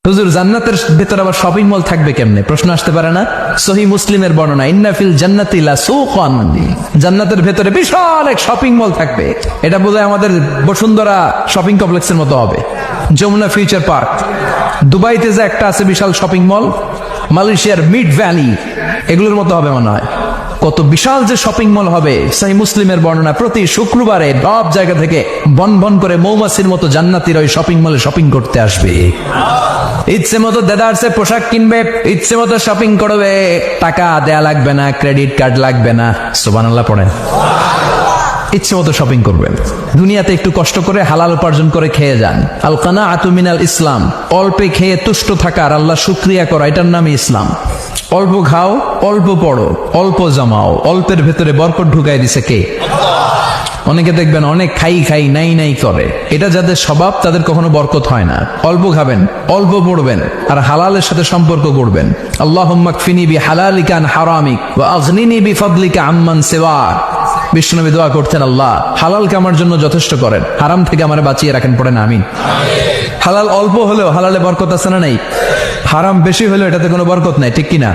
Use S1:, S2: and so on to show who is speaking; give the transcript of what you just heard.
S1: হুজুর জান্নাতের ভেতর আবার শপিং মল থাকবে কেমনে? প্রশ্ন আসতে পারে না? সহিহ মুসলিমের বর্ণনা, ইন্না ফিল জান্নাতি লাসুকান, জান্নাতের ভেতরে বিশাল এক শপিং মল থাকবে। এটা বোধহয় আমাদের বসুন্ধরা শপিং কমপ্লেক্সের মতো হবে, যমুনা ফিউচার পার্ক। দুবাইতে যে একটা আছে বিশাল শপিং মল, মালয়েশিয়ার মিড ভ্যালি, এগুলোর মতো হবে মনে হয়। কত বিশাল যে শপিং মল হবে। সহিহ মুসলিমের বর্ণনা, প্রতি শুক্রবারে সব জায়গা থেকে বন বন করে মৌমাছির মতো জান্নাতীরা ওই শপিং মলে শপিং করতে আসবে। ইচ্ছে মতো দেদারসে পোশাক কিনবে, ইচ্ছে মতো শপিং করবে, টাকা দেয়া লাগবে না, ক্রেডিট কার্ড লাগবে না। সুবহানাল্লাহ পড়েন। ইচ্ছে মতো শপিং করবেন। দুনিয়াতে একটু কষ্ট করে হালাল উপার্জন করে খেয়ে যান। আল কানাআতু মিনাল ইসলাম, অল্পে খেয়ে তুষ্ট থাকা আর আল্লাহ শুকরিয়া করা, এটার নামই ইসলাম। অল্প খাও, অল্প পড়ো, অল্প জমাও, অল্পের ভেতরে বরকত ঢুকাই দিছে কে? অনেকে দেখবেন অনেক খাই খাই নাই নাই করে, এটা যাদের স্বভাব তাদের কখনো বরকত হয় না। অল্প খাবেন, অল্প পড়বেন, আর হালালের সাথে সম্পর্ক করবেন। আল্লাহুম্মা কফিনি বিহালালিকা আন হারামিক ওয়া আগনিনি বিফাদলিকা আম্মান সিওয়াক। বিষ্ণুনবী দোয়া করতেন, আল্লাহ হালালকে আমার জন্য যথেষ্ট করেন, হারাম থেকে আমারে বাঁচিয়ে রাখেন। পড়েন আমিন। হালাল অল্প হলেও হালালে বরকত আছে না নাই? হারাম বেশি হলেও এটাতে কোনো বরকত নাই, ঠিক কিনা?